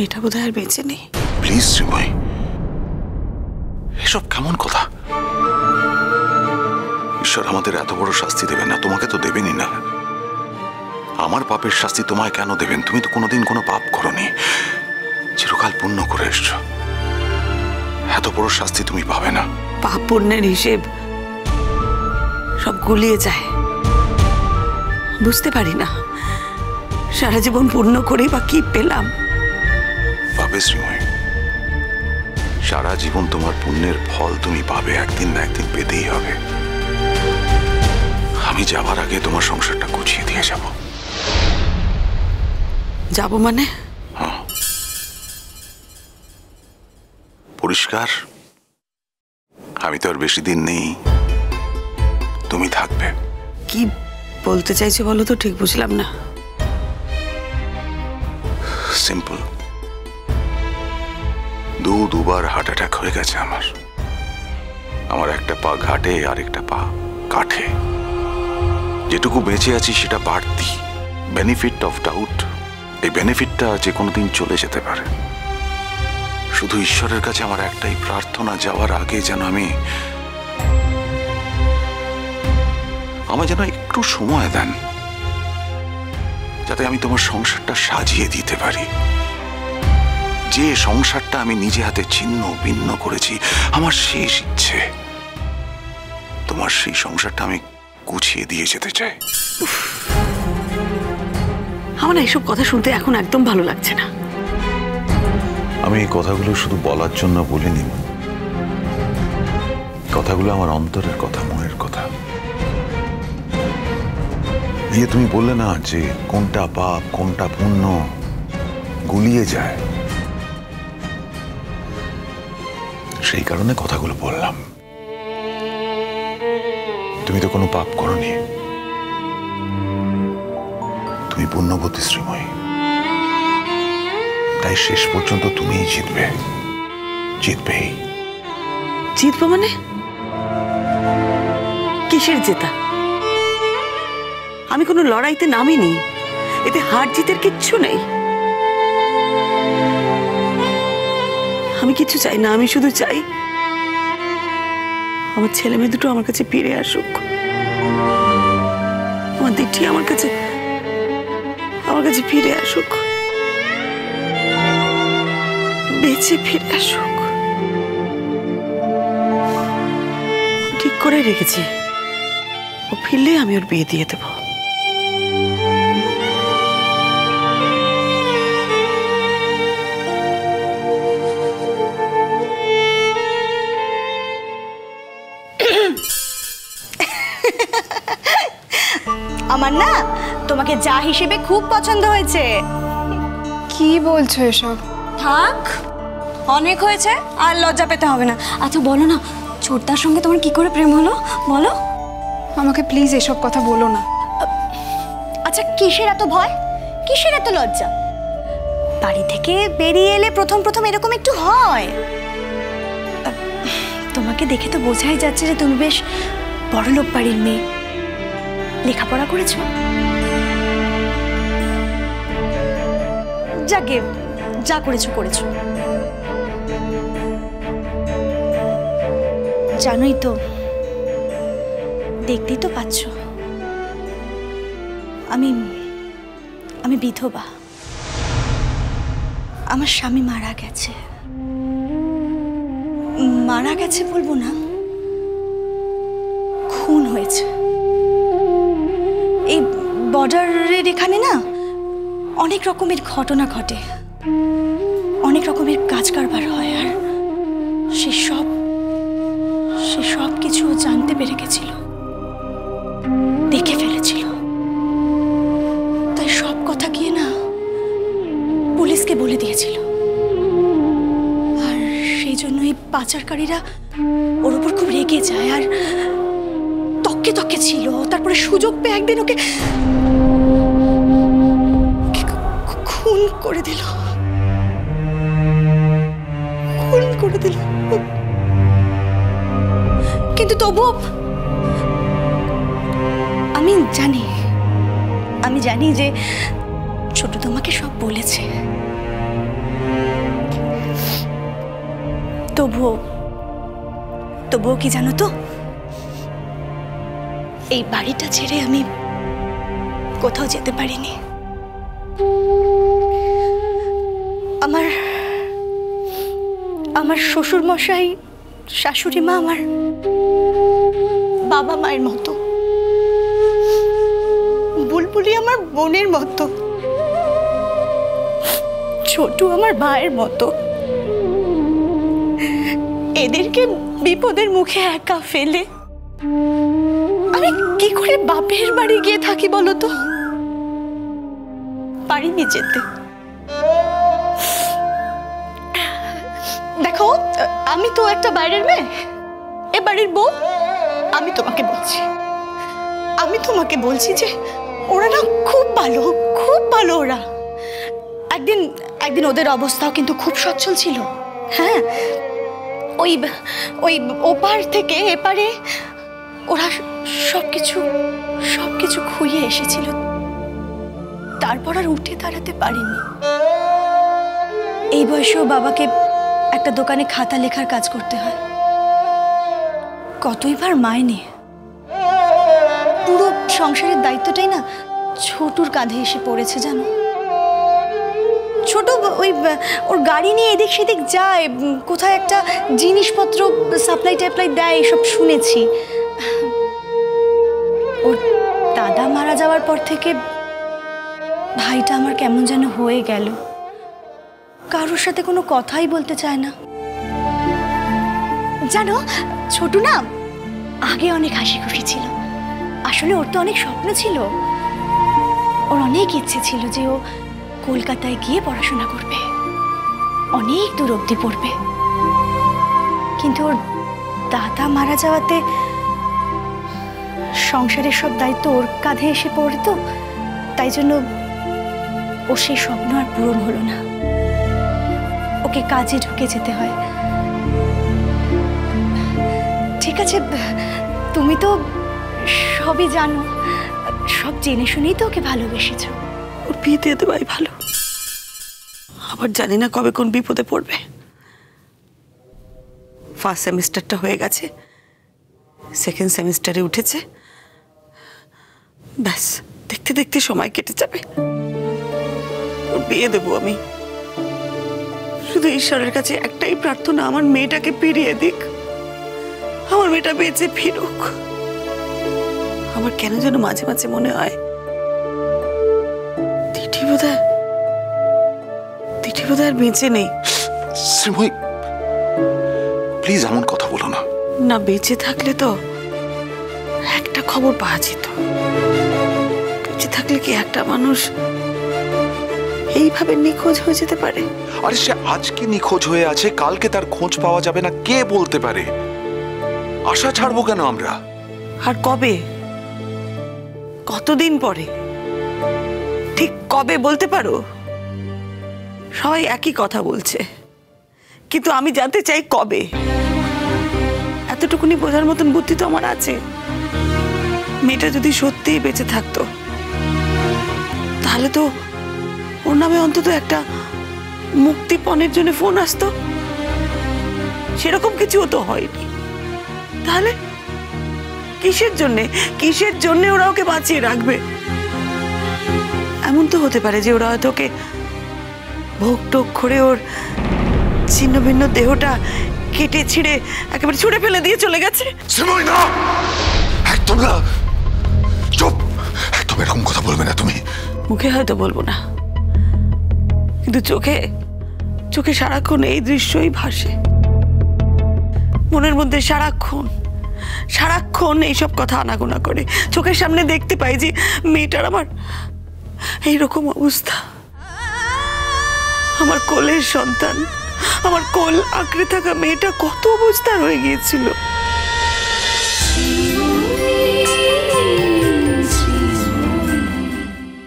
মেয়েটা বোধহয় আর বেঁচে নেই। প্লিজ শ্রীময়ী, এসব কেমন কথা? ঈশ্বর আমাদের এত বড় শাস্তি দেবেন না, তোমাকে তো দেবেনই না। আমার পাপের শাস্তি তোমায় কেন দেবেন? তুমি তো কোনোদিন কোনো পাপ করোনি, চিরকাল পুণ্য করে এসছো। এত বড় শাস্তি তুমি পাবে না। পাপ পুণ্যের হিসেব সব গুলিয়ে যায়, বুঝতে পারি না সারা জীবন পুণ্য করে বা কি পেলাম। পাবে শ্রীময়ী, সারা জীবন তোমার পুণ্যের ফল তুমি পাবে, একদিন না একদিন পেতেই হবে। আমি যাবার আগে তোমার সংসারটা গুছিয়ে দিয়ে যাব। যাব মানে? হ্যাঁ, পরিষ্কার আমি তো আর বেশি দিন নেই, তুমি থাকবে। কি বলতে চাইছো বলো তো, ঠিক বুঝলাম না। সিম্পল, দুবার হার্ট অ্যাটাক হয়ে গেছে আমার একটা পা ঘাটে আর একটা পা কাঠে। যেটুকু বেঁচে আছি সেটা বাড়তি, বেনিফিট অফ ডাউট। এই বেনিফিটটা যে কোনোদিন চলে যেতে পারে। শুধু ঈশ্বরের কাছে আমার একটাই প্রার্থনা, যাওয়ার আগে যেন আমায় যেন একটু সময় দেন, যাতে আমি তোমার সংসারটা সাজিয়ে দিতে পারি। যে সংসারটা আমি নিজে হাতে ছিন্ন ভিন্ন করেছি, আমার শেষ ইচ্ছে তোমার সেই সংসারটা আমি গুছিয়ে দিয়ে যেতে চাই। আমার এইসব কথা শুনতে এখন একদম ভালো লাগছে না। আমি এই কথাগুলো শুধু বলার জন্য বলিনি, কথাগুলো আমার অন্তরের কথা, মনের কথা। এই তুমি বললে না যে কোনটা পাপ কোনটা পুণ্য গুলিয়ে যায়, সেই কারণে কথাগুলো বললাম। তুমি তো কোনো পাপ করনি, তুমি পুণ্যবতী শ্রীময়ী, তাই শেষ পর্যন্ত তুমিই জিতবে, জিতবেই। জিতবো মানে? কিসের জেতা? আমি কোনো লড়াইতে নামিনি, এতে হার জিতের কিচ্ছু নেই। আমি কিছু চাই না, আমি শুধু চাই আমার ছেলে মেয়ে দুটো আমার কাছে ফিরে আসুক, আমার দিঠি আমার কাছে ফিরে আসুক, বেঁচে ফিরে আসুক। ঠিক করে রেখেছি, ও ফিরলে আমি ওর বিয়ে দিয়ে দেবো। আমার না তোমাকে যা হিসেবে খুব পছন্দ হয়েছে। কি বলছো এসব? থাক, অনেক হয়েছে, আর লজ্জা পেতে হবে না। আচ্ছা বলো না, ছোটদার সঙ্গে তোমার কি করে প্রেম হলো বলো? আমাকে প্লিজ এসব কথা বলো না। আচ্ছা কিসের এত ভয়, কিসের এত লজ্জা? বাড়ি থেকে বেরিয়ে এলে প্রথম এরকম একটু হয়। তোমাকে দেখে তো বোঝাই যাচ্ছে যে তুমি বেশ বড়লোক বাড়ির মেয়ে, লেখাপড়া করেছো। যাকে যা করেছো। জানোই তো, দেখতেই তো পাচ্ছ আমি বিধবা। আমার স্বামী মারা গেছে বলবো না, খুন হয়েছে। এই বর্ডারের এখানে না অনেক রকমের ঘটনা ঘটে, অনেক রকমের কাজ কারবার হয়, আর সেসব কিছু জানতে পেরে গেছিল, দেখে ফেলেছিল। তাই সব কথা গিয়ে না পুলিশকে বলে দিয়েছিল, আর সেই জন্যই পাচারকারীরা ওর উপর খুব রেগে যায়, আর তককে ছিল। তারপরে সুযোগ পেয়ে একদিন ওকে খুন করে দিল। কিন্তু তবুও আমি জানি যে ছোট তোমাকে সব বলেছে, তবুও কি জানো তো, এই বাড়িটা ছেড়ে আমি কোথাও যেতে পারিনি। আমার শ্বশুর মশাই, শাশুড়ি মা আমার বাবা মায়ের মতো, বুলবুলি আমার বোনের মতো, ছোটু আমার ভাইয়ের মতো। এদেরকে বিপদের মুখে একা ফেলে আমি কি করে বাপের বাড়ি গিয়ে থাকি বলো তো? পারিনি যেতে। দেখো, আমি তো একটা বাইরের মেয়ে, এ বাড়ির বউ। আমি তোমাকে বলছি যে ওরা না খুব ভালো ওরা। একদিন ওদের অবস্থাও কিন্তু খুব সচ্ছল ছিল। হ্যাঁ, ওই ওপার থেকে এপারে ওরা সবকিছু খুইয়ে এসেছিল, তারপর আর উঠে দাঁড়াতে পারিনি। এই বয়সেও বাবাকে একটা দোকানে খাতা লেখার কাজ করতে হয়, কতই ভার মাইনে। পুরো সংসারের দায়িত্বটাই না ছোটুর কাঁধে এসে পড়েছে জানো। ছোট ওর গাড়ি নিয়ে এদিক সেদিক যায়, কোথায় একটা জিনিসপত্র সাপ্লাই টাপ্লাই দেয়, এসব শুনেছি। ওর দাদা মারা যাওয়ার পর থেকে ভাইটা আমার কেমন যেন হয়ে গেল, কারোর সাথে কোনো কথাই বলতে চায় না জানো। ছোটু না আগে অনেক হাসি খুশি ছিল, আসলে ওর তো অনেক স্বপ্ন ছিল, ওর অনেক ইচ্ছে ছিল যে ও কলকাতায় গিয়ে পড়াশোনা করবে, অনেক দূর অবধি পড়বে। কিন্তু ওর দাদা মারা যাওয়াতে সংসারের সব দায়িত্ব ওর কাঁধে এসে পড়তো, তাই জন্য ওর সেই স্বপ্ন আর পূরণ হলো না, ওকে কাজে ঢুকে যেতে হয়। ঠিক আছে, তুমি তো সবই জানো, সব জেনে শুনেই তো ওকে ভালোবেসেছ। ওর বিয়ে দিয়ে দেওয়াই ভালো, আবার জানি না কবে কোন বিপদে পড়বে। ফার্স্ট সেমিস্টারটা হয়ে গেছে, সেকেন্ড সেমিস্টারে উঠেছে, ব্যাস দেখতে দেখতে সময় কেটে যাবে। ওর বিয়ে দেবো আমি। শুধু ঈশ্বরের কাছে একটাই প্রার্থনা, আমার মেয়েটাকে ফিরিয়ে দিক, আমার মেয়েটা বেঁচে ফিরুক। আমার কেন যেন মাঝে মাঝে মনে হয় তিথি বোধহয় আর বেঁচে নেই। শ্রীময়ী, প্লিজ এমন কথা বলো না। না, বেঁচে থাকলে তো একটা খবর পাওয়া যেত। বেঁচে থাকলে কি একটা মানুষ এইভাবে নিখোঁজ হয়ে যেতে পারে? আরে সে আজকে নিখোঁজ হয়ে আছে, কালকে তার খোঁজ পাওয়া যাবে না, কে বলতে পারে? আশা ছাড়বো কেন আমরা? আর কবে, কতদিন পরে, ঠিক কবে বলতে পারো? সবাই একই কথা বলছে, কিন্তু আমি জানতে চাই কবে। এতটুকুনি বোঝার মতন বুদ্ধি তো আমার আছে। মেয়েটা যদি সত্যিই বেঁচে থাকতো তাহলে তো ওর নামে অন্তত একটা মুক্তিপণের জন্য ফোন আসতো, সেরকম কিছুও তো হয়নি। তাহলে কিসের জন্য ওরা ওকে বাঁচিয়ে রাখবে? এমন তো হতে পারে যে ওরা হয়তো ওকে ভোগ টোগ করে ওর ছিন্ন ভিন্ন দেহটা কেটে ছিঁড়ে একেবারে ছুঁড়ে ফেলে দিয়ে চলে গেছে। শ্রীময়ী, না, একদম না, চুপ, একদম এরকম কথা বলবে না তুমি। মুখে হয়তো বলবো না, কিন্তু চোখে সারাক্ষণ এই দৃশ্যই ভাসে। মনের মধ্যে সারাক্ষণ এইসব কথা আনাগোনা করে। চোখের সামনে দেখতে পাই যে মেয়েটার আমার এইরকম অবস্থা। আমার কোলের সন্তান, আমার কোল আঁকড়ে থাকা মেয়েটা কত অবস্থার হয়ে গিয়েছিল।